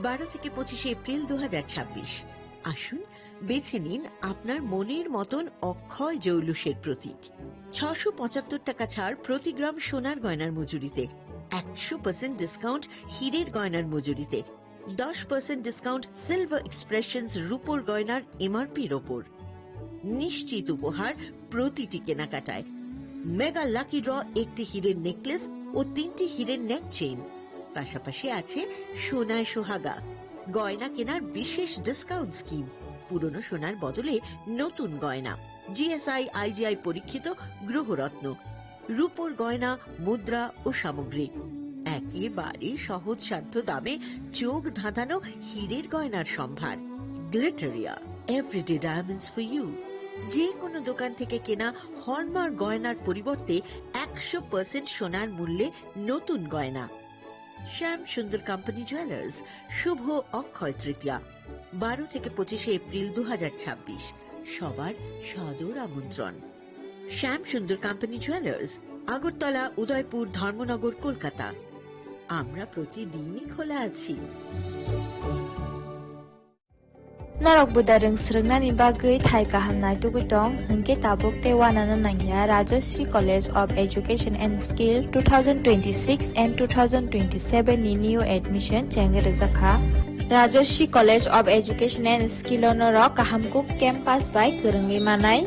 12 থেকে 25 এপ্রিল 2026। আসুন বেছে নিন আপনার মনের মতন অক্ষয় জৌলুসের প্রতীক। 675 টাকা ছাড় প্রতি গ্রাম সোনার গয়নার মজুরিতে, 100% ডিসকাউন্ট হীরের গয়নার মজুরিতে, 10% ডিসকাউন্ট সিলভার এক্সপ্রেশনস রূপোর গয়নার এমআরপির ওপর। নিশ্চিত উপহার প্রতিটি কেনাকাটায়। মেগা লাকি ড্র একটি হীরের নেকলেস ও 3টি হীরের নেক চেইন। পাশাপাশি আছে সোনায় সোহাগা, গয়না কেনার বিশেষ ডিসকাউন্ট স্কিম, পুরনো সোনার বদলে নতুন গয়না, জিএসআই আইজিআই পরীক্ষিত গ্রহরত্ন, রূপোর গয়না, মুদ্রা ও সামগ্রী, একেবারে সহজসাধ্য দামে চোখ ধাঁধানো হীরের গয়নার সম্ভার। Glitteria, everyday diamonds for you. যে কোনো দোকান থেকে কেনা হলমার্ক গয়নার পরিবর্তে 100% সোনার মূল্যে নতুন গয়না। শ্যাম সুন্দর কোম্পানি জুয়েলার্স, শুভ অক্ষয় তৃতীয়া, 12 থেকে 25 এপ্রিল 2026। সবার সাদর আমন্ত্রণ। শ্যাম সুন্দর কোম্পানি জুয়েলার্স, আগরতলা, উদয়পুর, ধর্মনগর, কলকাতা। আমরা প্রতিদিনই খোলা আছি। Narok budareng srengna bagui thai kahamnai tugutong hingke tabuk te wanana nangya Rajashri College of Education and Skill 2026 and 2027 ni new admission chengere zakha Rajashri College of Education and Skill onorok kahamkuk campus by kerengmi manai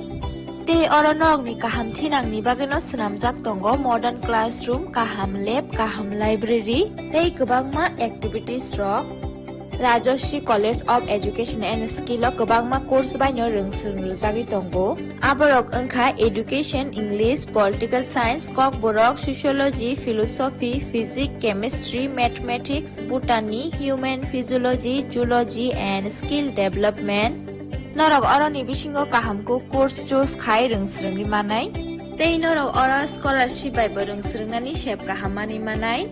te oronorok ni kaham thinang ni bageno snamjak tongo modern classroom, kaham lab, kaham library tei kwbangma activities rok Rajashri College of Education and Skill o kwbangma course baino rungsung rujagui tongo. Aborok wngkha Education, English, Political Science, Kok borok Sociology, Philosophy, Physics, Chemistry, Mathematics, Botany, Human Physiology, Zoology and Skill Development. Norok oroni bisingo kahamko course choose khai rungsrungui manai. Tei norok ora scholarship bai bo rungsrungnani sep kahamani manai.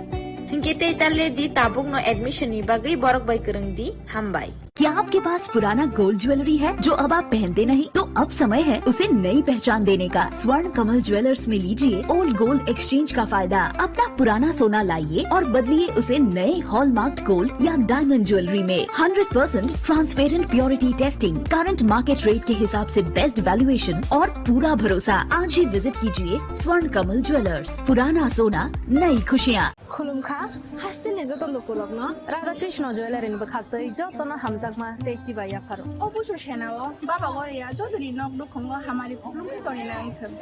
Hingke tale di tabuk no admission ni bagui borok bai kereng di hambai. क्या आपके पास पुराना gold jewellery है जो अब आप पहनते नहीं? तो अब समय है उसे नई पहचान देने का। स्वर्ण कमल ज्वेलर्स में लीजिए ओल्ड गोल्ड एक्सचेंज का फायदा। अपना पुराना सोना लाइए और बदलिए उसे नए हॉलमार्क्ड गोल्ड या डायमंड ज्वेलरी में। 100% transparent purity testing, current market rate के हिसाब से बेस्ट वैल्यूएशन और पूरा भरोसा। आज ही विजिट कीजिए स्वर्ण कमल ज्वेलर्स। पुराना सोना, नई खुशियाँ। खुलुमखा हास्तिनि जत लोकलक न राधा कृष्ण ज्वेलरी नि बखासै जतन हामजाकमा तेची बाया फारो অবশ্য সেনাও বাবা গরিয়া যদি নক দুখঙ্গ হামারি খুলুমি তনি না ইথম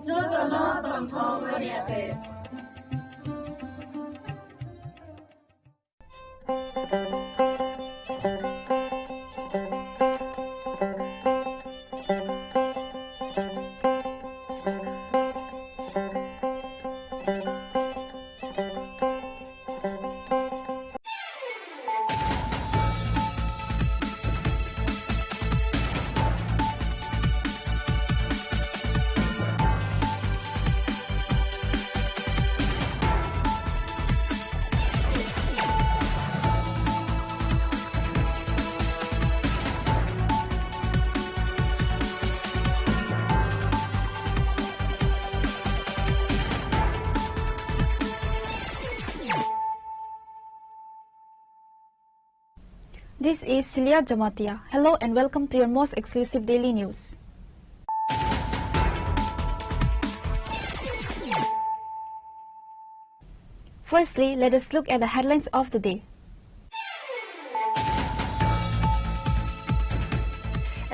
जतन तन्थ गरियाते This is Celia Jamatia. Hello and welcome to your most exclusive daily news. Firstly, let us look at the headlines of the day.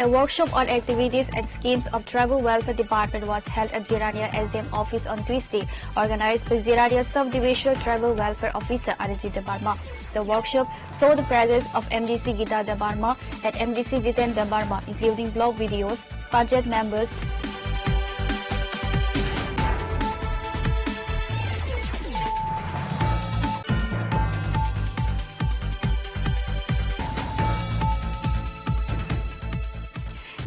A workshop on activities and schemes of Tribal Welfare Department was held at Zirania SDM office on Tuesday, organized by Zirania Subdivisional Tribal Welfare Officer Arijit Debarma. The workshop saw the presence of MDC Gita Debarma and MDC Jiten Debarma, including blog videos, project members,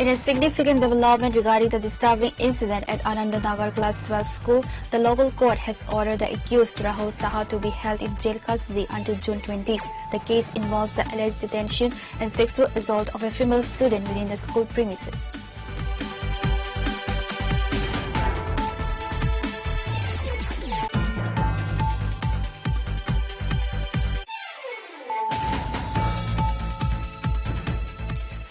In a significant development regarding the disturbing incident at Anandanagar Class 12 school, the local court has ordered the accused Rahul Saha to be held in jail custody until June 20. The case involves the alleged detention and sexual assault of a female student within the school premises.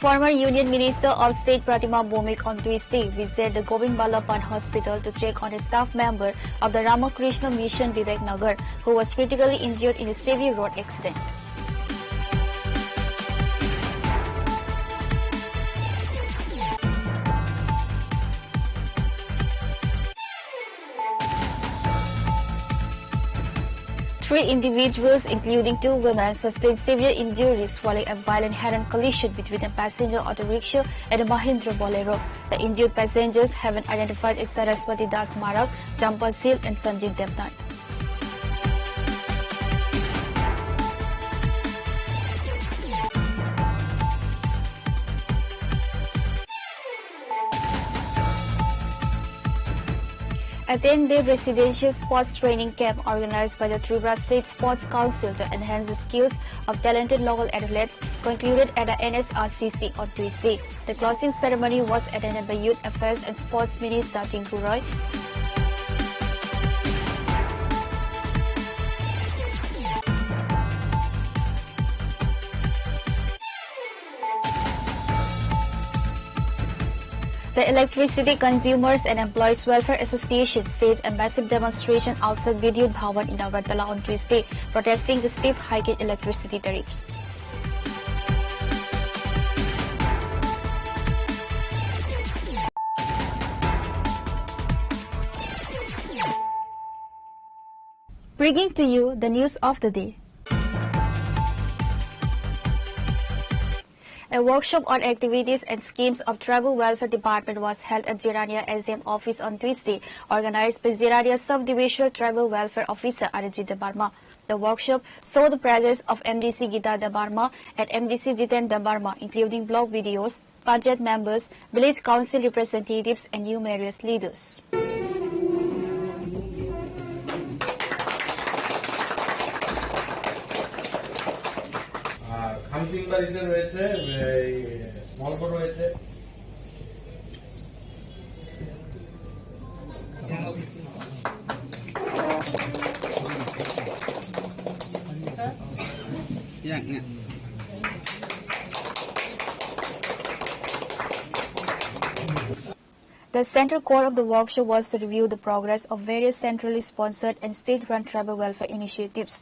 Former Union Minister of State Pratima Bhowmik on Tuesday visited the Govind Ballabh Pant Hospital to check on a staff member of the Ramakrishna Mission Vivek Nagar who was critically injured in a severe road accident. Three individuals, including two women, sustained severe injuries following a violent head-on collision between a passenger auto rickshaw and a Mahindra Bolero. The injured passengers have been identified as Saraswati Das Marak, Jampa Sil and Sanjeev Devnath. A 10-day residential sports training camp organized by the Tripura State Sports Council to enhance the skills of talented local athletes concluded at the NSRCC on Tuesday. The closing ceremony was attended by Youth Affairs and Sports Minister Tinku Roy. The Electricity Consumers and Employees Welfare Association staged a massive demonstration outside Vidyut Bhavan in Agartala on Tuesday, protesting the steep hike in electricity tariffs. Bringing to you the news of the day. A workshop on activities and schemes of Tribal Welfare Department was held at Jirania SDM office on Tuesday, organized by Jirania Sub-Divisional Tribal Welfare Officer Arjit Debarma. The workshop saw the presence of MDC Gita Debarma and MDC Jiten Debarma, including blog videos, Panchayat members, village council representatives and numerous leaders. খামসিংবাড়িতে রয়েছে মলক রয়েছে The central core of the workshop was to review the progress of various centrally sponsored and state-run tribal welfare initiatives.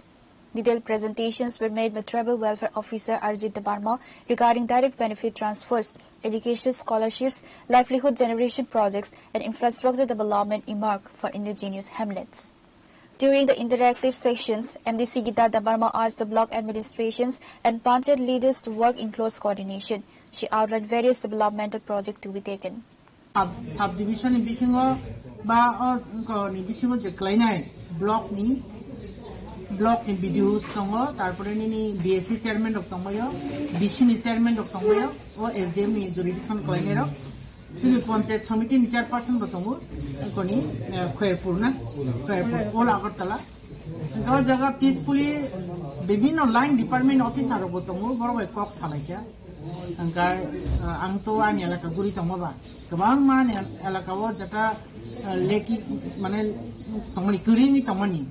Detailed presentations were made by Tribal Welfare Officer Arjit Debarma regarding direct benefit transfers, education scholarships, livelihood generation projects, and infrastructure development earmarked for indigenous hamlets. During the interactive sessions, MDC Gita Debarma asked the block administrations and Panchayat leaders to work in close coordination. She outlined various developmental projects to be taken. Subdivision ni bisingo ba ni bisingo je klainai block ni BDOs tongo tarpore ni BSC chairman of tongoyo BC ni chairman of tongoyo o SDM ni jurisdiction klainero tini panchayat committee ni chairperson botongo koni khairpur all agartala gawa jaga peacefully bibhinno line department office aro botongo boro bai kok salaikya angkai angto ani elaka guri tongoba gabang man elaka o jata leki mane tongoni kurini tongoni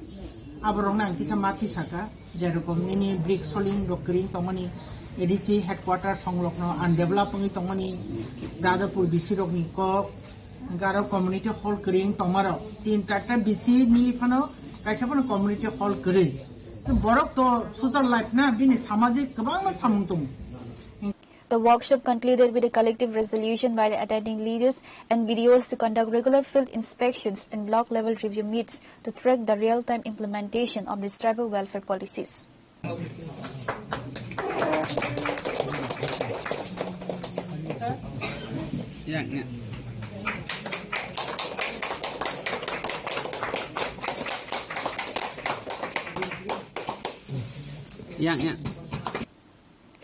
aborong nang kisa mati saka jerokom ini brick soling dokring tongoni ADC headquarter songlokno undeveloped tongoni dadapur bisirok ni ko garo community hall kring tomaro tin takta bisi ni phano kaisa phano community hall kring borok to social life na bini samajik kabang ma samungtung. The workshop concluded with a collective resolution by the attending leaders and BDOs to conduct regular field inspections and block-level review meets to track the real-time implementation of these tribal welfare policies.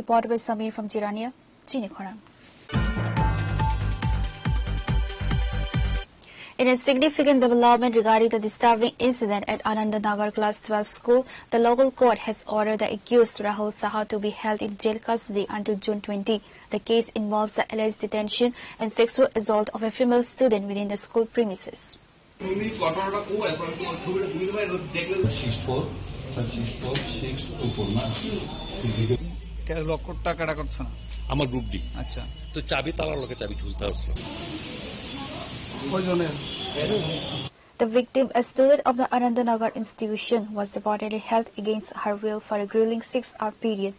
Reported by Samir from Jirania, Chini Khorang. In a significant development regarding the disturbing incident at Anandanagar Class 12 school, the local court has ordered the accused Rahul Saha to be held in jail custody until June 20. The case involves the alleged detention and sexual assault of a female student within the school premises. লক্ষ টাকাটা করছে না আমার group D. আচ্ছা, তো চাবি তালার লোকে চাবি ঝুলতে আসলো। The victim, a student of the Anandanagar institution, was reportedly held against her will for a grueling 6-hour period.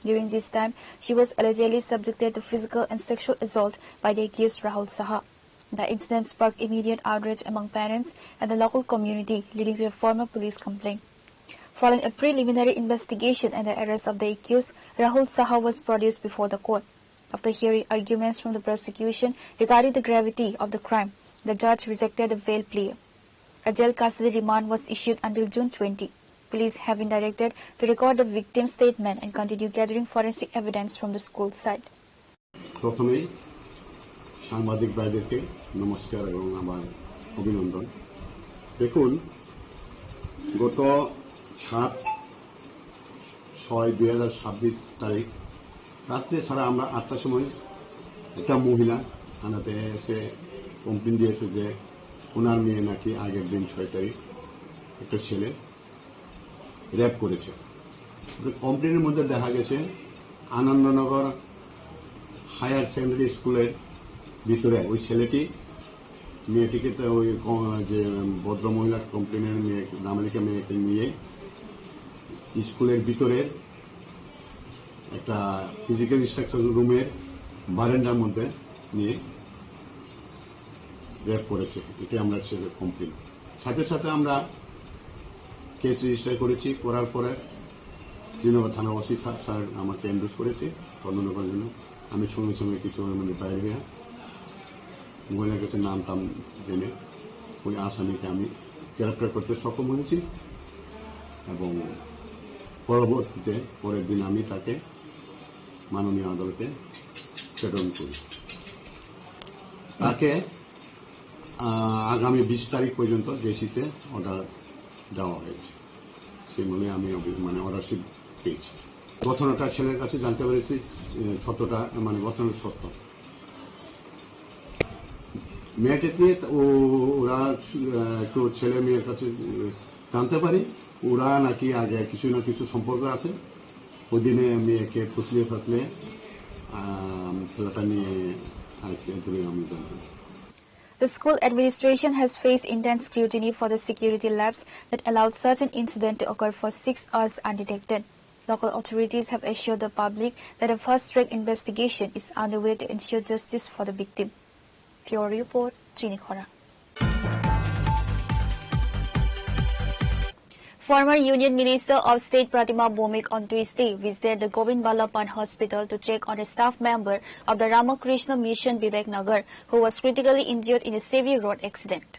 During this time, she was allegedly subjected to physical and sexual assault by the accused Rahul Saha. The incident sparked immediate outrage among parents and the local community, leading to a formal police complaint. Following a preliminary investigation and the arrest of the accused, Rahul Saha was produced before the court. After hearing arguments from the prosecution regarding the gravity of the crime, the judge rejected the bail plea. A jail custody remand was issued until June 20. Police have been directed to record the victim's statement and continue gathering forensic evidence from the school site. প্রথমেই সাংবাদিক ভাইদেরকে নমস্কার এবং আমার অভিনন্দন। দেখুন, গত 7/6/2026 তারিখ রাত্রে সারা আমরা 8টার সময় একটা মহিলা থানাতে এসে কমপ্লেন দিয়েছে যে ওনার মেয়ে নাকি আগের দিন 6 তারিখ একটা ছেলে র্যাপ করেছে। কমপ্লেনের মধ্যে দেখা গেছে আনন্দনগর হায়ার সেকেন্ডারি স্কুলের ভিতরে ওই ছেলেটি মেয়েটিকে ওই যে ভদ্রমহিলা কমপ্লেনের মেয়ে নাবালিকা মেয়েকে নিয়ে স্কুলের ভিতরে একটা ফিজিক্যাল ইনস্ট্রাকশন রুমের বারান্দার মধ্যে নিয়ে র্যাপ করেছে। এটা আমরা কমপ্লেন। সাথে সাথে আমরা কেস রেজিস্টার করেছি। করার পরে শ্রীনগর থানা ওসি স্যার আমাকে এন্ডোর্স করেছে তদন্ত করার জন্য। আমি সঙ্গে সঙ্গে কিছু মানে বাইরে হয়ে মহিলার কাছে নাম টাম জেনে ওই আসামিকে আমি গ্রেপ্তার করতে সক্ষম হয়েছি এবং পরবর্তীতে পরের দিন আমি তাকে মাননীয় আদালতে প্রেরণ করি। তাকে আগামী 20 তারিখ পর্যন্ত জেসিতে অর্ডার দেওয়া হয়েছে। সেই মনে আমি মানে অর্ডারশিপ পেয়েছি। ঘটনাটা ছেলের কাছে জানতে পেরেছি সত্যটা, মানে ঘটনাটা সত্য। মেয়েকে নিয়ে ওরা একটু ছেলে মেয়ের কাছে জানতে পারি ওরা নাকি আগে কিছু না কিছু সম্পর্ক আছে। ওই দিনে মেয়েকে ফুসলিয়ে ফাসলে ছেলেটা নিয়ে আসছে আমি জানতাম। The school administration has faced intense scrutiny for the security lapse that allowed certain incidents to occur for 6 hours undetected. Local authorities have assured the public that a fast-track investigation is underway to ensure justice for the victim. Pure Report, Chinikhora. Former Union Minister of State Pratima Bhomik on Tuesday visited the Govind Ballabhan Hospital to check on a staff member of the Ramakrishna Mission Vivek Nagar who was critically injured in a severe road accident.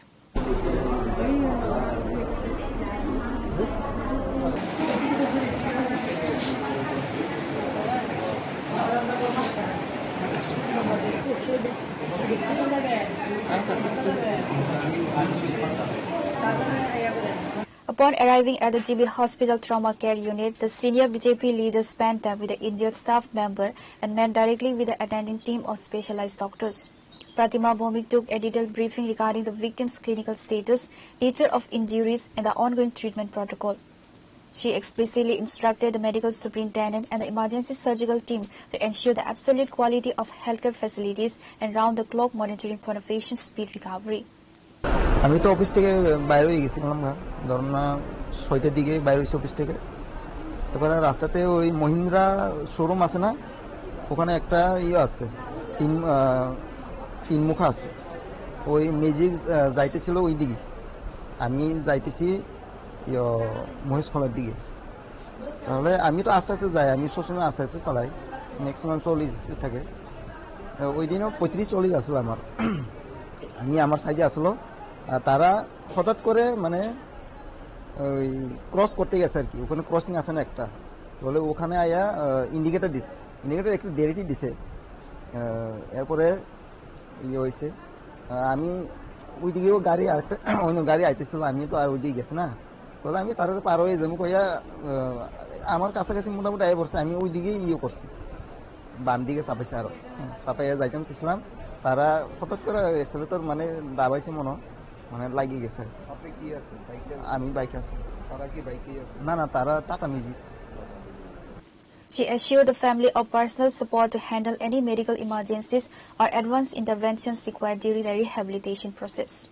Upon arriving at the GB Hospital Trauma Care Unit, the senior BJP leader spent time with the injured staff member and met directly with the attending team of specialized doctors. Pratima Bhomik took a detailed briefing regarding the victim's clinical status, nature of injuries, and the ongoing treatment protocol. She explicitly instructed the medical superintendent and the emergency surgical team to ensure the absolute quality of healthcare facilities and round-the-clock monitoring for the patient's speed recovery. আমি তো office থেকে বাইরে হয়ে গেছিলাম, ধরুন না 6টার দিকে বাইরে হয়েছি অফিস থেকে। এবারে রাস্তাতে ওই মহিন্দ্রা শোরুম আছে না, ওখানে একটা আছে তিন মুখা আছে। ওই ম্যাজিক যাইতেছিল ওই দিকে, আমি যাইতেছি মহেশখলার দিকে। তাহলে আমি তো আস্তে আস্তে যাই, আমি সবসময় আস্তে আস্তে চালাই, ম্যাক্সিমাম 40 স্পিড থাকে। ওই দিনও 35-40 আসলো আমার। আমি আমার সাইডে আসলো, তারা হঠাৎ করে মানে ওই ক্রস করতে গেছে আর কি। ওখানে ক্রসিং আছে না একটা, বলে ওখানে আয়া ইন্ডিকেটার দিছে, ইন্ডিকেটার একটু দেরিটি দিছে। এরপরে ইয়ে হয়েছে, আমি ওই দিকেও গাড়ি আরেকটা অন্য গাড়ি আইতেছিল, আমি তো আর ওই দিকে গেছি না। তাহলে আমি তার পার হয়ে যাবো কইয়া আমার কাছাকাছি মোটামুটি আয় পড়ছে। আমি ওই দিকেই ইয়ে করছি, বাম দিকে চাপাইছে, আরো চাপাইয়া যাইতাম চেয়েছিলাম। তারা হঠাৎ করে এক্সেলেটর মানে দাবাইছে মনে মানে লাগিয়ে গেছে। আমি বাইক আছি। না না, তারা tata magic. She assured the family of personal support to handle any medical emergencies or advanced interventions required during the rehabilitation process.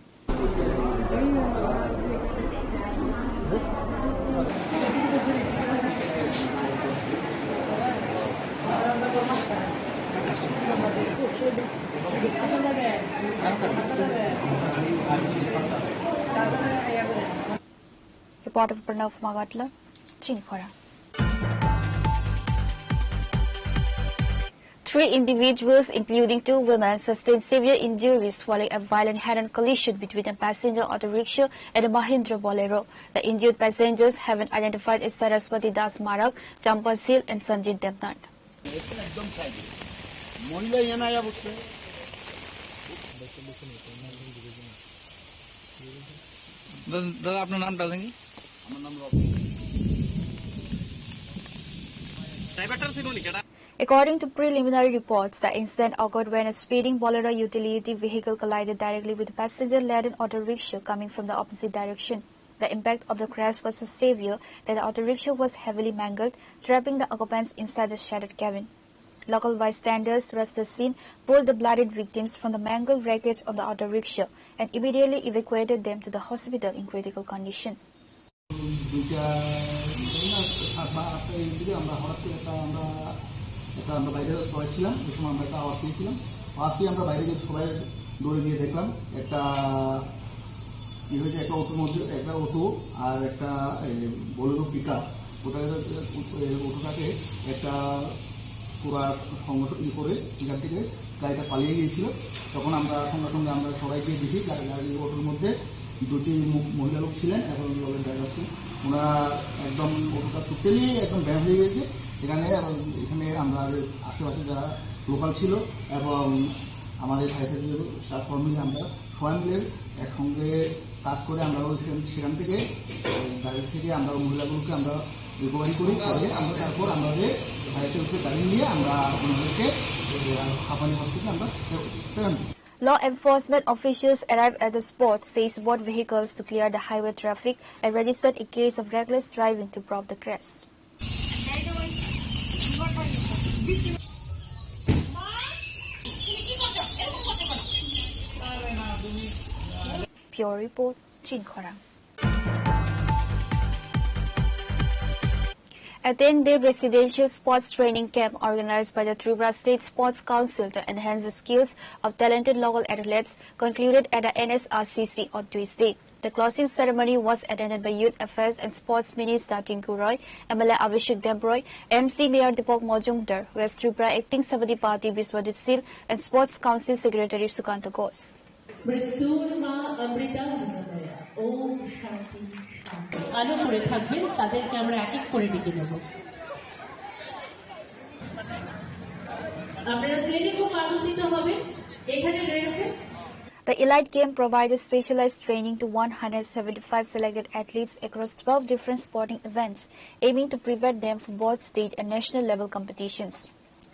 Reporter Pranav Magatla, Chinkhora. 3 individuals, including 2 women, sustained severe injuries following a violent head-on collision between a passenger auto rickshaw and a Mahindra Bolero. The injured passengers have been identified as Saraswati Das Marak, Champa Sil, and Sanjit Devnand. दादा अपना नाम डालेंगे According to preliminary reports, the incident occurred when a speeding Bolero utility vehicle collided directly with a passenger-laden auto rickshaw coming from the opposite direction. The impact of the crash was so severe that the auto rickshaw was heavily mangled, trapping the occupants inside the shattered cabin. Local bystanders rushed the scene, pulled the bloodied victims from the mangled wreckage of the auto rickshaw, and immediately evacuated them to the hospital in critical condition. আমরা বাইরে সবাই ছিলাম ওই সময় আমরা একটা আওয়াজ পেয়েছিলাম আওয়াজ পেয়ে আমরা বাইরে গিয়ে সবাই দৌড়ে গিয়ে দেখলাম একটা হয়েছে একটা অটোর মধ্যে একটা অটো আর একটা বোলেরো পিকআপ অটোটাকে একটা পুরা সংগঠন করে পিকআপ থেকে গাড়িটা পালিয়ে গিয়েছিল তখন আমরা সঙ্গে সঙ্গে আমরা সবাই গিয়ে দেখি গাড়ি অটোর মধ্যে 2টি মহিলা লোক ছিলেন এবং লোকের ড্রাইভার ছিলেন ওনারা একদম অটোটা টোটালি একদম ব্যায়াম হয়ে গেছে এখানে আমরা আশেপাশে যারা লোকাল ছিল এবং আমাদের সাইডের স্টাফ মিলে আমরা সবাই মিলে একসঙ্গে কাজ করে আমরা সেখান থেকে গাড়ি থেকে আমরা মহিলাগুলোকে আমরা রিকভারি করি পরে আমরা তারপর আমাদের সাইডের উপরে গাড়ি নিয়ে আমরা ওনাদেরকে হাঁপানি হসপিটালে আমরা প্রেরণ করি Law enforcement officials arrived at the spot, seized both vehicles to clear the highway traffic, and registered a case of reckless driving to prove the crash. Pure Report, Chinkhora. A 10-day residential sports training camp organized by the Tripura State Sports Council to enhance the skills of talented local athletes concluded at the NSRCC on Tuesday. The closing ceremony was attended by Youth Affairs and Sports Minister Tinku Roy, MLA Abhishek Debroy, MC Mayor Deepak Majumdar, West Tripura Acting Sabati Party Biswadit Sil, and Sports Council Secretary Sukanta Ghosh. আলো করে থাকবেন তাদেরকে আমরা এক এক করে ডেকে নেব আপনারা জেনে খুব আনন্দিত হবেন এখানে রয়েছে The elite game provided specialized training to 175 selected athletes across 12 different sporting events, aiming to prepare them for both state and national level competitions.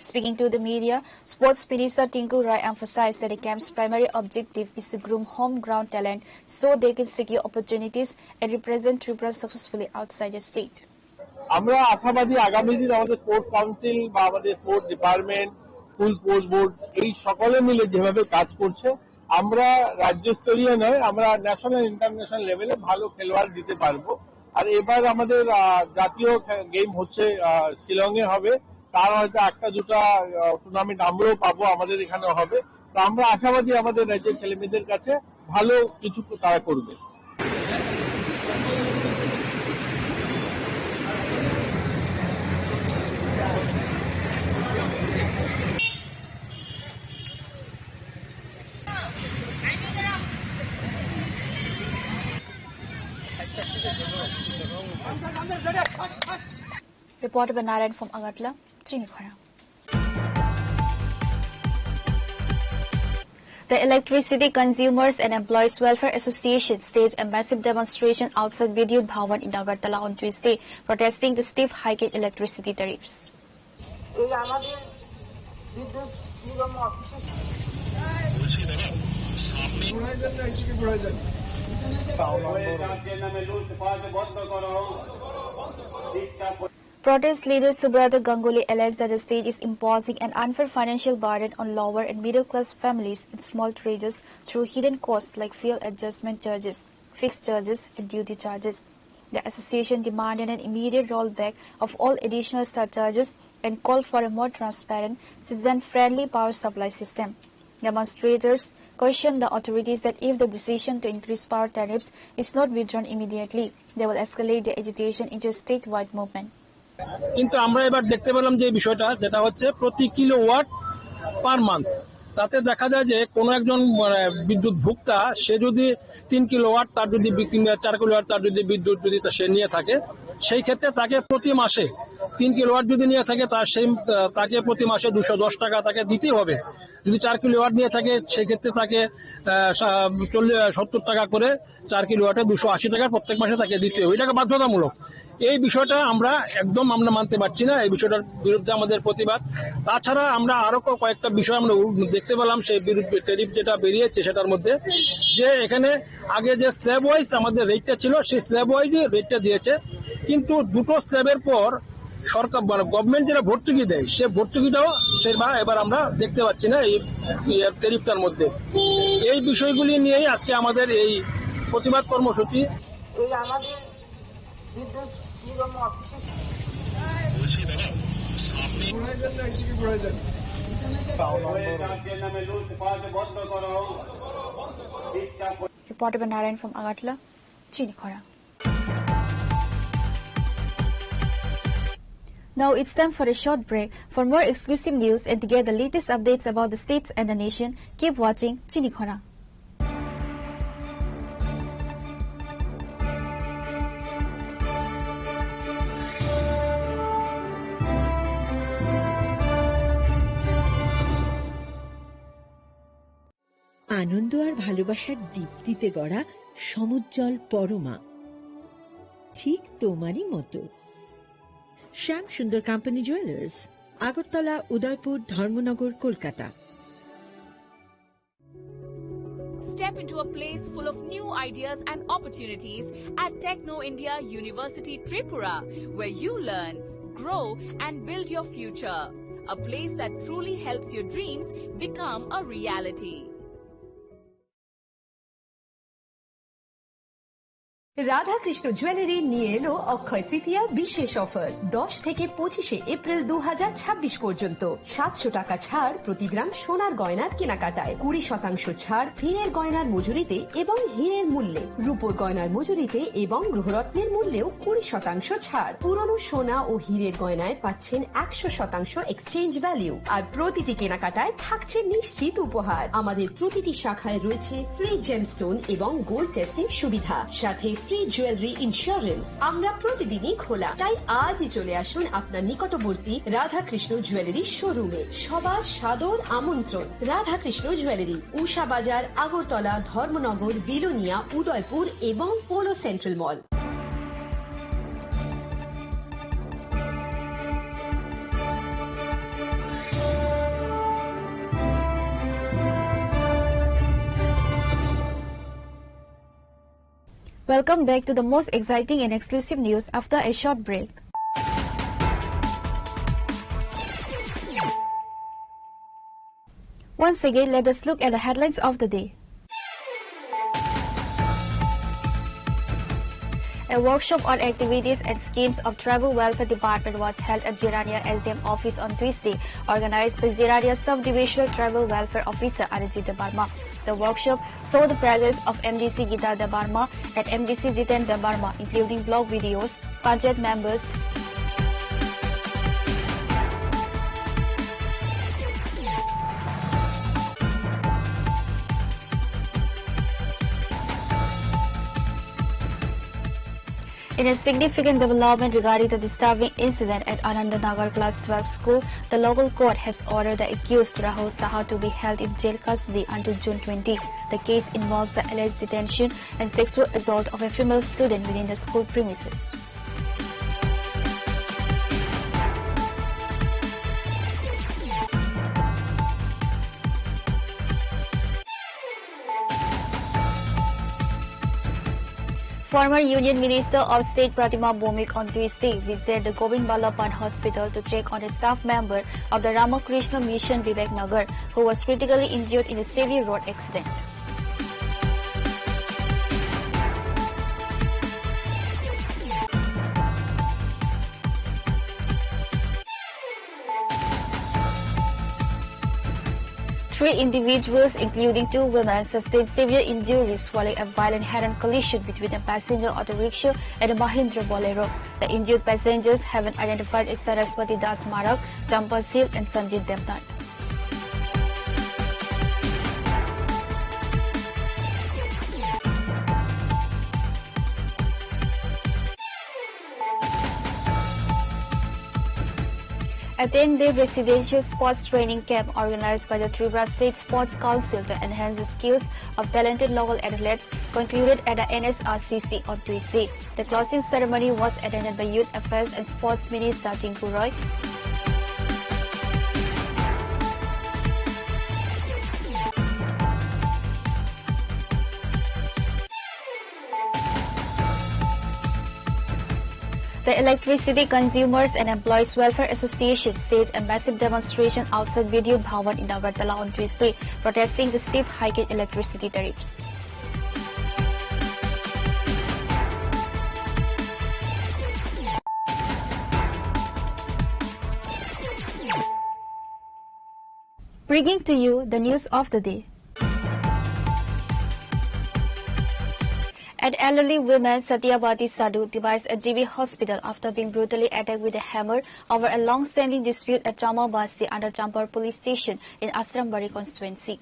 Speaking to the media, Sports Minister Tinku Roy emphasized that the camp's primary objective is to groom home-ground talent so they can secure opportunities and represent Tripura successfully outside the state. আমরা আশাবাদী আগামী দিন আমাদের sports council বা আমাদের sports department school sports board এই সকলে মিলে যেভাবে কাজ করছে আমরা রাজ্যস্তরীয় নয় আমরা ন্যাশনাল ইন্টারন্যাশনাল লেভেলে ভালো খেলোয়াড় দিতে পারবো আর এবার আমাদের জাতীয় গেম হচ্ছে শিলংয়ে হবে তার হয়তো একটা দুটা টুর্নামেন্ট আমরাও পাবো আমাদের এখানে হবে তো আমরা আশাবাদী আমাদের রাজ্যের ছেলেমেয়েদের কাছে ভালো কিছু তারা করবে Reporter Narayan from Agatla, Chinkhora. The Electricity Consumers and Employees Welfare Association staged a massive demonstration outside Vidyut Bhavan in Agartala on Tuesday, protesting the steep hike in electricity tariffs. Protest leader Subrata Ganguly alleged that the state is imposing an unfair financial burden on lower and middle-class families and small traders through hidden costs like fuel adjustment charges, fixed charges, and duty charges. The association demanded an immediate rollback of all additional surcharges and called for a more transparent, citizen-friendly power supply system. Demonstrators questioned the authorities that if the decision to increase power tariffs is not withdrawn immediately, they will escalate the agitation into a statewide movement. কিন্তু আমরা এবার দেখতে পেলাম যে বিষয়টা যেটা হচ্ছে প্রতি কিলোওয়াট পার মান্থ, তাতে দেখা যায় যে কোনো একজন বিদ্যুৎ ভোক্তা সে যদি 3 কিলোওয়াট তার যদি 4 কিলোওয়াট তার যদি বিদ্যুৎ যদি সে নিয়ে থাকে, সেই ক্ষেত্রে তাকে প্রতি মাসে 3 কিলোওয়াট যদি নিয়ে থাকে তাকে প্রতি মাসে 210 টাকা তাকে দিতেই হবে। যদি 4 কিলোওয়াট নিয়ে থাকে সেই ক্ষেত্রে তাকে 70 টাকা করে 4 কিলোওয়াটে 280 টাকা প্রত্যেক মাসে তাকে দিতে হবে। এটাকে বাধ্যতামূলক। এই বিষয়টা আমরা একদম মানতে পারছি না, এই বিষয়টার বিরুদ্ধে আমাদের প্রতিবাদ। তাছাড়া আমরা আরো কয়েকটা বিষয় আমরা দেখতে পেলাম সেই ট্যারিফ যেটা বেরিয়েছে সেটার মধ্যে, যে এখানে আগে যে স্ল্যাব ওয়াইজ আমাদের রেটটা ছিল সেই স্ল্যাব ওয়াইজই রেটটা দিয়েছে, কিন্তু দুটো স্ল্যাবের পর সরকার গভর্নমেন্ট যেটা ভর্তুকি দেয় সে ভর্তুকিটাও সেটা এবার আমরা দেখতে পাচ্ছি না এই ট্যারিফটার মধ্যে। এই বিষয়গুলি নিয়েই আজকে আমাদের এই প্রতিবাদ কর্মসূচি। এই আমাদের বিদ্যুৎ নিগম অফিসে Reporter Narayan from Agartala, Chinikhora. Now it's time for a short break. For more exclusive news and to get the latest updates about the states and the nation, keep watching Chinikhora. আনন্দ আর ভালোবাসার দীপ্তিতে গড়া সমুজ্জ্বল পরমা, ঠিক তোমারই মতো। শ্যাম সুন্দর company jewellers, Agartala, Udaipur, Dharmanagar, Kolkata. Step into a place full of new ideas and opportunities at Techno India University Tripura, where you learn, grow and build your future. A place that truly helps your dreams become a reality. Radhakrishna jewellery নিয়ে এলো অক্ষয় তৃতীয়া বিশেষ offer. 10 থেকে 25 April 2026 পর্যন্ত 700 টাকা ছাড় প্রতি গ্রাম সোনার গয়নার কেনাকাটায়, 20% ছাড় হীরের গয়নার মজুরিতে এবং হীরের মূল্যে, রূপোর গয়নার মজুরিতে এবং গ্রহরত্নের মূল্যেও 20% ছাড়। পুরনো সোনা ও হীরের গয়নায় পাচ্ছেন 100% এক্সচেঞ্জ ভ্যালু, আর প্রতিটি কেনাকাটায় থাকছে নিশ্চিত উপহার। আমাদের প্রতিটি শাখায় রয়েছে ফ্রি জেমস্টোন এবং গোল্ড টেস্টিং সুবিধা, সাথে ফ্রি জুয়েলারি ইন্স্যুরেন্স। আমরা প্রতিদিনই খোলা, তাই আজই চলে আসুন আপনার নিকটবর্তী রাধাকৃষ্ণ জুয়েলারি শোরুমে। সবার সাদর আমন্ত্রণ। রাধাকৃষ্ণ জুয়েলারি, উষা বাজার, আগরতলা, ধর্মনগর, বিলোনিয়া, উদয়পুর এবং polo central mall. Welcome back to the most exciting and exclusive news after a short break. Once again, let us look at the headlines of the day. A workshop on activities and schemes of Tribal Welfare Department was held at Jirania SDM office on Tuesday, organized by Jirania Sub-Divisional Tribal Welfare Officer Arijit Debarma. The workshop saw the presence of MDC Gita Debarma and MDC Jiten Debarma, including blog videos, Panchayat members, In a significant development regarding the disturbing incident at Anandanagar Class 12 school, the local court has ordered the accused Rahul Saha to be held in jail custody until June 20. The case involves the alleged detention and sexual assault of a female student within the school premises. Former Union Minister of State Pratima Bhowmik on Tuesday visited the Govind Ballabh Pant Hospital to check on a staff member of the Ramakrishna Mission Vivek Nagar who was critically injured in a severe road accident. Three individuals, including two women, sustained severe injuries following a violent head-on collision between a passenger auto rickshaw and a Mahindra Bolero. The injured passengers have been identified as Saraswati Das Marak, Champa Sil, and Sanjit Devnath. A 10-day residential sports training camp organized by the Tripura State Sports Council to enhance the skills of talented local athletes concluded at the NSRCC on Tuesday. The closing ceremony was attended by Youth Affairs and Sports Minister Tinku Roy. The Electricity Consumers and Employees Welfare Association staged a massive demonstration outside Vidyut Bhawan in Agartala on Tuesday, protesting the steep hike in electricity tariffs. Bringing to you the news of the day. An elderly woman, Satyavati Sadhu, devised a GB hospital after being brutally attacked with a hammer over a long-standing dispute at Chamabasti under Champar police station in Asrambari constituency.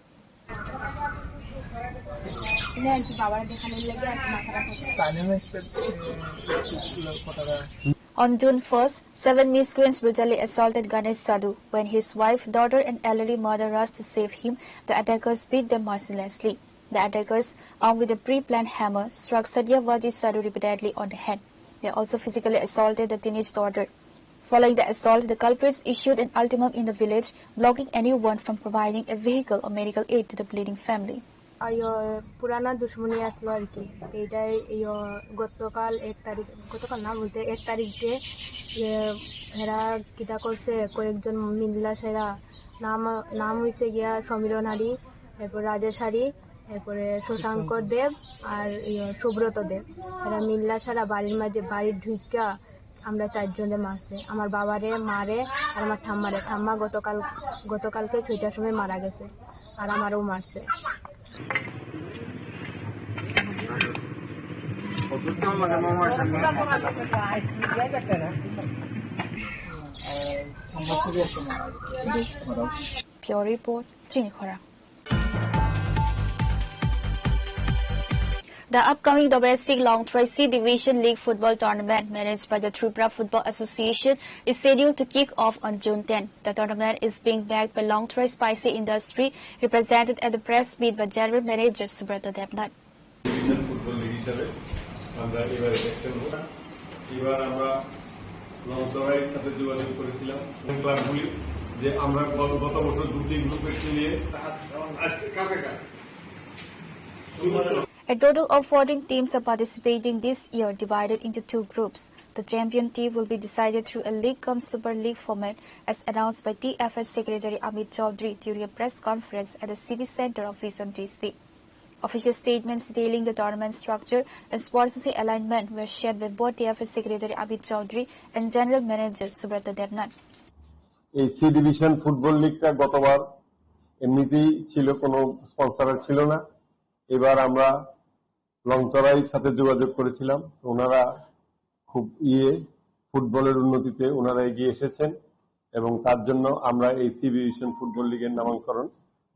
On June 1st, 7 miscreants brutally assaulted Ganesh Sadhu. When his wife, daughter and elderly mother rushed to save him, the attackers beat them mercilessly. The attackers, armed with a pre-planned hammer, struck Satyavati Sadhu repeatedly on the head. They also physically assaulted the teenage daughter. Following the assault, the culprits issued an ultimatum in the village, blocking anyone from providing a vehicle or medical aid to the bleeding family. পুরানা দুশ্মনী আসলো আর কি এইটাই গতকাল 1 তারিখে এরা কিটা করছে কয়েকজন মিল্লা সেরা নাম হইছে গিয়া সমীরণ হারি, এরপর রাজেশ হারি, এরপরে শশাঙ্কর দেব আর সুব্রত দেব। এরা মিল্লা সারা বাড়ির মাঝে বাড়ির ঢুকা আমরা 4 জনে মারছে, আমার বাবারে, মারে আর আমার ঠাম্মা গতকালকে 6টার সময় মারা গেছে আর আমারও মারছে। Pure report, Chinikhora. The upcoming domestic long throw C Division League football tournament managed by the Tripura Football Association is scheduled to kick off on June 10. The tournament is being backed by Long Throw Spicy Industry, represented at the press meet by General Manager Subrata Devnath. A total of 14 teams are participating this year, divided into 2 groups. The champion team will be decided through a League-cum-Super League format, as announced by TFS Secretary Amit Chaudhary during a press conference at the City Centre office on Tuesday. Official statements detailing the tournament structure and sportsmanship alignment were shared by both TFS Secretary Amit Chaudhary and General Manager Subrata Devnath. এই C division football লিগটা গতবার এমনিতেই ছিল, কোনো sponsor ছিল না। এবার আমরা লংতরাইয়ের সাথে যোগাযোগ করেছিলাম, ওনারা খুব ফুটবলের উন্নতিতে ওনারা এগিয়ে এসেছেন এবং তার জন্য আমরা এই সি ডিভিশন ফুটবল লিগের নামকরণ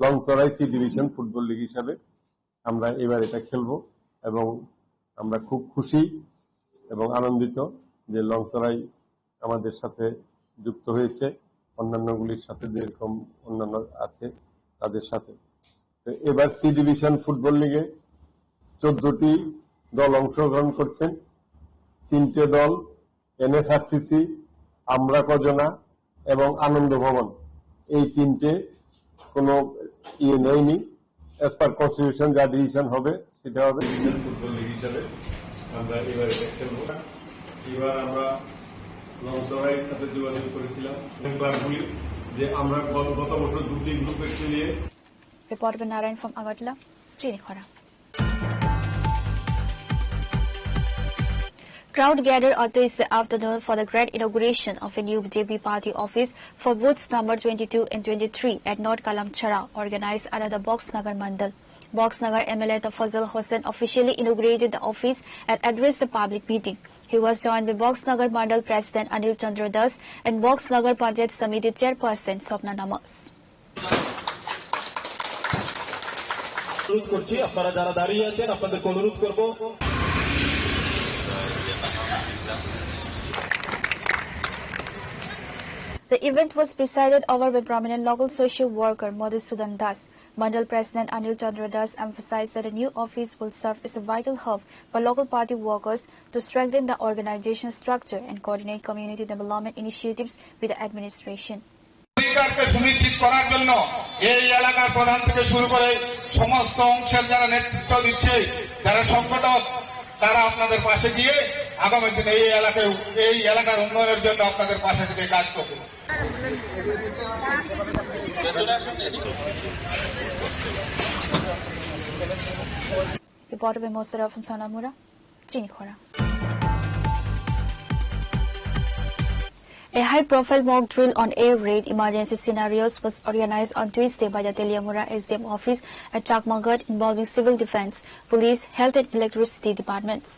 Longtharai C division football league হিসাবে আমরা এবার এটা খেলবো এবং আমরা খুব খুশি এবং আনন্দিত যে লংতরাই আমাদের সাথে যুক্ত হয়েছে অন্যান্যগুলির সাথে, যেরকম অন্যান্য আছে তাদের সাথে। এবার সি ডিভিশন ফুটবল লিগে 14টি দল অংশগ্রহণ করছেন। 3টে দল এনএসআরসিসি, আমরা কজনা এবং আনন্দ ভবন, এই 3টে কোনো নেয়নি। অ্যাজ পার কনস্টিটিউশন যা ডিসিশন হবে সেটা হবে। ফুটবল লিগ হিসাবে আমরা এবার এটা খেলবো। এবার আমরা লংতরাইয়ের সাথে যোগাযোগ করেছিলাম বলি যে আমরা গত বছর দুটি গ্রুপে খেলিয়ে। Report by Narayan from Agartala, Chinikhara. Crowd gathered on Tuesday afternoon for the grand inauguration of a new BJP party office for booths number 22 and 23 at North Kalamchara, organized under the Boxnagar Mandal. Boxnagar MLA Tafazal Hossain officially inaugurated the office and addressed the public meeting. He was joined by Boxnagar Mandal President Anil Chandra Das and Boxnagar Panchayat Samiti Chairperson Swapna Namas. আপনারা যারা দাঁড়িয়ে আছেন আপনাদেরকে অনুরোধ করব The event was presided over by prominent local social worker Madhusudan Das. Mandal President Anil Chandra Das emphasized that the new office will serve as a vital hub for local party workers to strengthen the organization structure and coordinate community development initiatives with the administration. সুনিশ্চিত করার জন্য এই এলাকার প্রধান থেকে শুরু করে সমস্ত অংশের যারা নেতৃত্ব দিচ্ছে, যারা সংগঠক, তারা আপনাদের পাশে গিয়ে আগামী দিনে এই এলাকার উন্নয়নের জন্য আপনাদের পাশে থেকে কাজ করবে। Reported by Mosara from Sonamura, Chinikhara. A high-profile mock drill on air raid emergency scenarios was organized on Tuesday by the Teliamura SDM office at Chakmagat involving civil defense, police, health and electricity departments.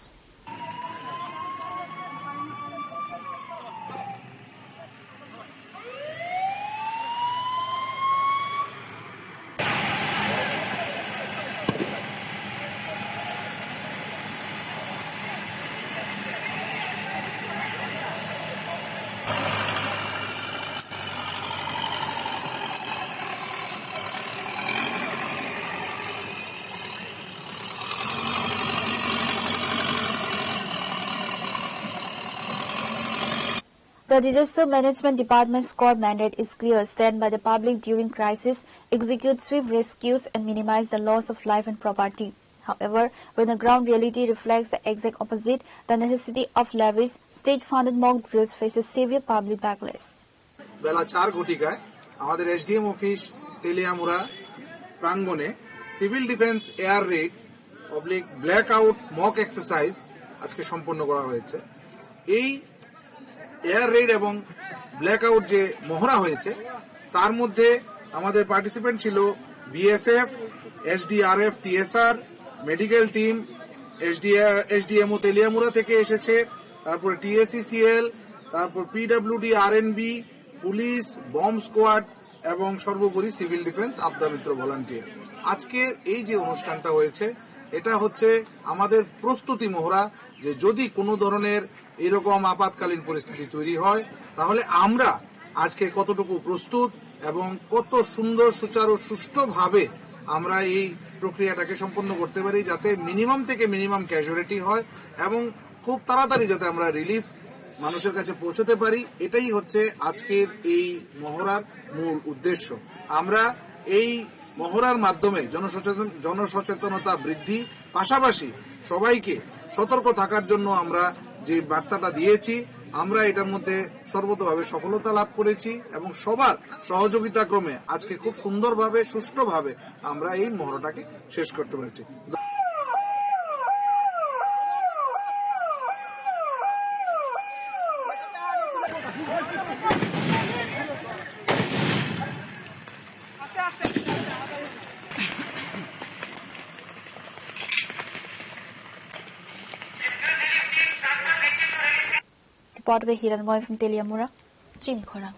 The Disaster Management Department's core mandate is clear: stand by the public during crisis, execute swift rescues and minimize the loss of life and property. However, when the ground reality reflects the exact opposite, the necessity of lavish, state-funded mock drills faces severe public backlash. বেলা 4 ঘটিকায় আমাদের SDM office Teliamura প্রাঙ্গণে civil defence air red black out mock exercise আজকে সম্পন্ন করা হয়েছে। এই air red এবং black out যে মহড়া হয়েছে তার মধ্যে আমাদের পার্টিসিপেন্ট ছিল BSF, SDRF, TSR, medical team, SDMO Teliamura থেকে এসেছে, তারপরে টিএসিসিএল, তারপর PWD, RNB, police, bomb squad এবং সর্বোপরি সিভিল ডিফেন্স আপদা মিত্র ভলান্টিয়ার। আজকের এই যে অনুষ্ঠানটা হয়েছে এটা হচ্ছে আমাদের প্রস্তুতি মহড়া, যে যদি কোনো ধরনের এরকম আপাতকালীন পরিস্থিতি তৈরি হয় তাহলে আমরা আজকে কতটুকু প্রস্তুত এবং কত সুন্দর সুচারু সুষ্ঠুভাবে আমরা এই প্রক্রিয়াটাকে সম্পন্ন করতে পারি, যাতে মিনিমাম থেকে মিনিমাম ক্যাজুয়ালিটি হয় এবং খুব তাড়াতাড়ি যাতে আমরা রিলিফ মানুষের কাছে পৌঁছতে পারি। এটাই হচ্ছে আজকের এই মহড়ার মূল উদ্দেশ্য। আমরা এই মহড়ার মাধ্যমে জনসচেতনতা বৃদ্ধি, পাশাপাশি সবাইকে সতর্ক থাকার জন্য আমরা যে বার্তাটা দিয়েছি, আমরা এটার মধ্যে সর্বতভাবে সফলতা লাভ করেছি এবং সবার সহযোগিতা ক্রমে আজকে খুব সুন্দরভাবে সুষ্ঠুভাবে আমরা এই মহড়াটাকে শেষ করতে পেরেছি। Reported by Hiranmoy from Teliamura, Chinikhara.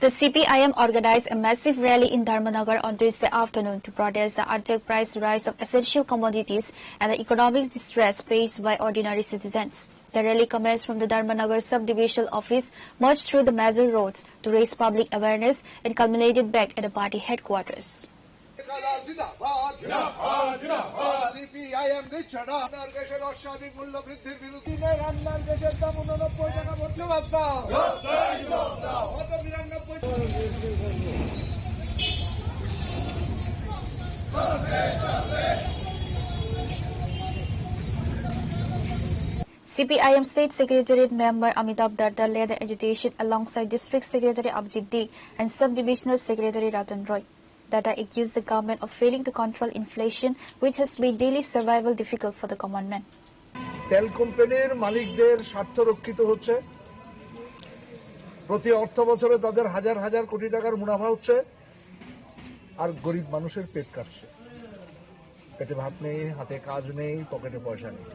The CPIM organized a massive rally in Dharmanagar on Tuesday afternoon to protest the abject price rise of essential commodities and the economic distress faced by ordinary citizens. The rally commenced from the Dharmanagar subdivisional office, marched through the major roads to raise public awareness, and culminated back at the party headquarters. CPIM দিচ্ছে না দেশের অস্বাভাবিক মূল্য বৃদ্ধির বিরুদ্ধে রান্নার দেশের দাম 89 টাকা বদলে বাদ দাও। CPIM State Secretariat member Amitabh Darda led the agitation alongside District Secretary Abhijit D and Sub-Divisional Secretary Ratan Roy. Darda accused the government of failing to control inflation, which has made daily survival difficult for the common man. তেল কোম্পানির মালিকদের স্বার্থ রক্ষিত হচ্ছে, প্রতি অর্থ বছরে তাদের হাজার হাজার কোটি টাকার মুনাফা হচ্ছে, আর গরিব মানুষের পেট কাটছে। পেটে ভাত নেই, হাতে কাজ নেই, পকেটে পয়সা নেই।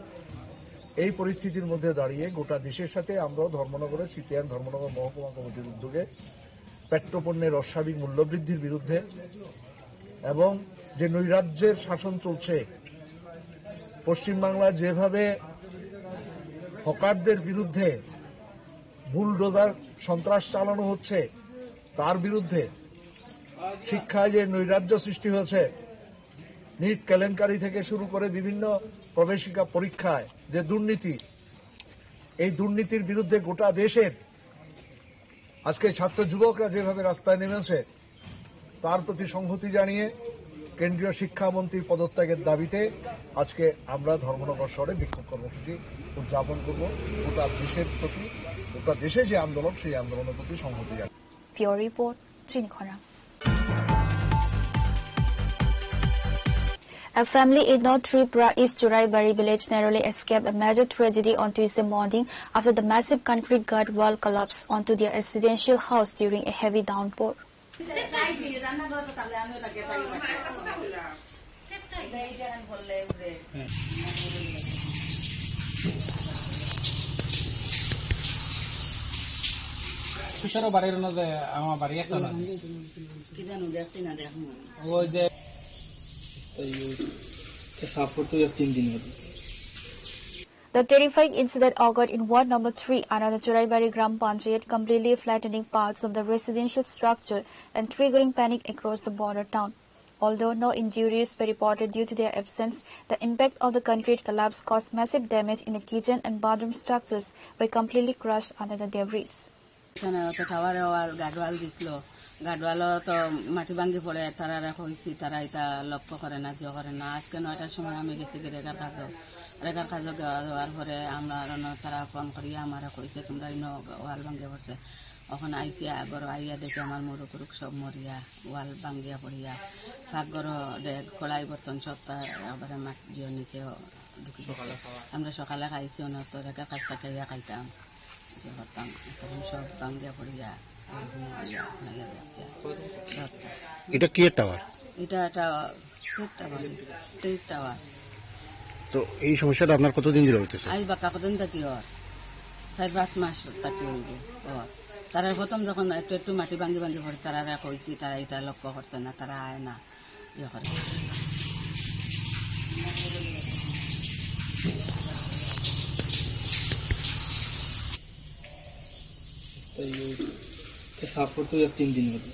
এই পরিস্থিতির মধ্যে দাঁড়িয়ে গোটা দেশের সাথে আমরাও ধর্মনগরে সিপিআইএম ধর্মনগর মহকুমা কমিটির উদ্যোগে পেট্রোপণ্যের অস্বাভাবিক মূল্যবৃদ্ধির বিরুদ্ধে এবং যে নৈরাজ্যের শাসন চলছে, পশ্চিমবাংলায় যেভাবে হকারদের বিরুদ্ধে বুলডোজার সন্ত্রাস চালানো হচ্ছে তার বিরুদ্ধে, শিক্ষায় যে নৈরাজ্য সৃষ্টি হয়েছে, নিট কেলেঙ্কারি থেকে শুরু করে বিভিন্ন প্রবেশিকা পরীক্ষায় যে দুর্নীতি, এই দুর্নীতির বিরুদ্ধে গোটা দেশের আজকে ছাত্র যুবকরা যেভাবে রাস্তায় নেমেছে তার প্রতি সংহতি জানিয়ে কেন্দ্রীয় শিক্ষামন্ত্রীর পদত্যাগের দাবিতে আজকে আমরা ধর্মনগর শহরে বিক্ষোভ কর্মসূচি উদযাপন করব। গোটা দেশের প্রতি, গোটা দেশে যে আন্দোলন, সেই আন্দোলনের প্রতি সংহতি জানিয়ে। Pure Report, Chinikhara. A family in North Tripura, East Churaibari village narrowly escaped a major tragedy on Tuesday morning after the massive concrete guard wall collapsed onto their residential house during a heavy downpour. তুষারও বাড়ির না যে আমার বাড়ি একটা না কি জানো দেখছি না দেখো ওই যে The terrifying incident occurred in Ward Number 3 under the Churaibari Gram Panchayat, completely flattening parts of the residential structure and triggering panic across the border town. Although no injuries were reported due to their absence, the impact of the concrete collapse caused massive damage in the kitchen and bathroom structures, were completely crushed under the debris. গাডওয়ালও তো মাটি ভাঙ্গি পড়ে তারা হয়েছি, তারা এটা লক্ষ্য করে না, যে করে না। আজকে 9টার সময় আমি গেছি রেখার কাজও দেওয়ার পরে আমরা তারা ফোন করিয়া আমার কইছে তোমরা ওয়াল ভাঙ্গে পড়ছে। ওখানে আইসি আগর আইয়া দেখে আমার মুরুখ টুরুক সব মরিয়া, ওয়াল ভাঙ্গিয়া পড়িয়া, পাকঘর ডেগ কড়াই বর্তন সব তার মাটি দিয়ে নিচে ঢুকে গেছে। আমরা সকালে খাইছি অনত রেখার কাজটা খাইয়া খাইতাম, যে করতাম তখন সব ভাঙ্গিয়া পড়িয়া। এটা কি টাওয়ার? এটা একটা টাওয়ার। তো এই সমস্যাটা আপনার কতদিন ধরে হইতেছে? আজ বা কতদিন থাকি ওর 4-5 মাস থাকি হইব। তারা প্রথম যখন একটু একটু মাটি ভাঙ্গি ভাঙ্গি পড়ে তারা কইছি, তারা এটা লক্ষ্য করছে না, তারা আয় না ইয়ে করে। साफ करते 3 दिन हो गए।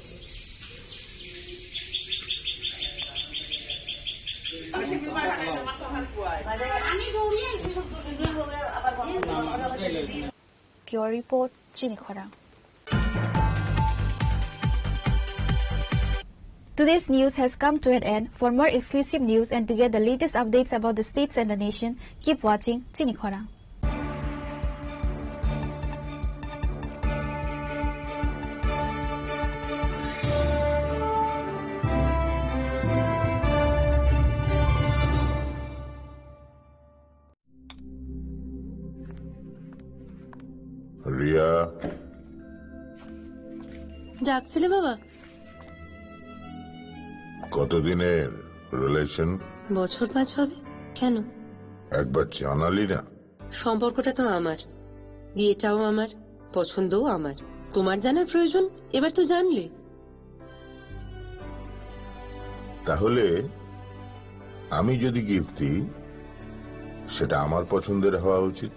Pure Report, Chinikhara. Today's news has come to an end. For more exclusive news and to get the latest updates about the states and the nation, keep watching Chinikhara. Riya, ডাকছিলে বাবা? কতদিনের রিলেশন? বছর 5 হবে। কেন? একবার জানালি না? সম্পর্কটা তো আমার, বিয়েটাও আমার, পছন্দও আমার। তোমার জানার প্রয়োজন এবার তো জানলে। তাহলে আমি যদি গিফট দিই সেটা আমার পছন্দের হওয়া উচিত।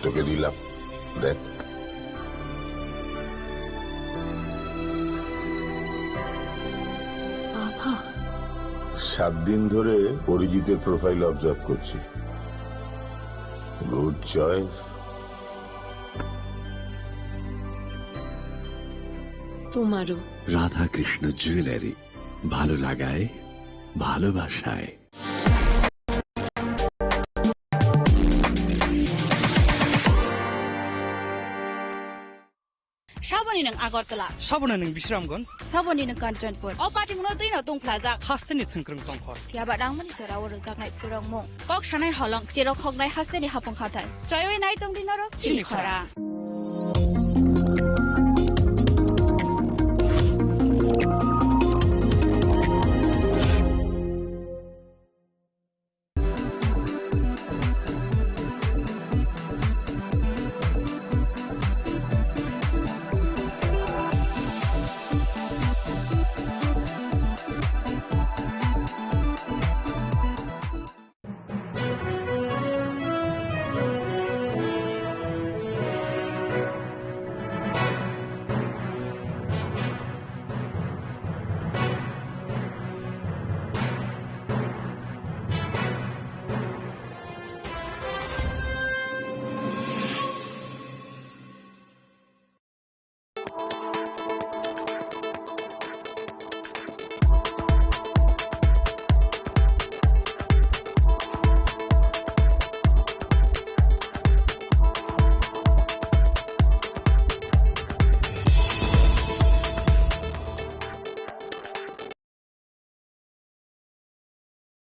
তোকে দিলাম, দেখ। 7 দিন ধরে অরিজিতের প্রোফাইল অবজার্ভ করছি। Good choice. তোমারও। রাধাকৃষ্ণ জুয়েলারি, ভালো লাগায় ভালোবাসায়। Saboni ng Agartala. Saboni ng Bisramganj. Saboni ng Kanchanpur. O pati mo din na tong plaza. Hasteni tungkrung tongkhor. Kaya ba dang man sira wala sak nai purang mo. Kok sanay halong siro khok nai hasteni hapong khatai. Choy nai tong dinarok chili khara.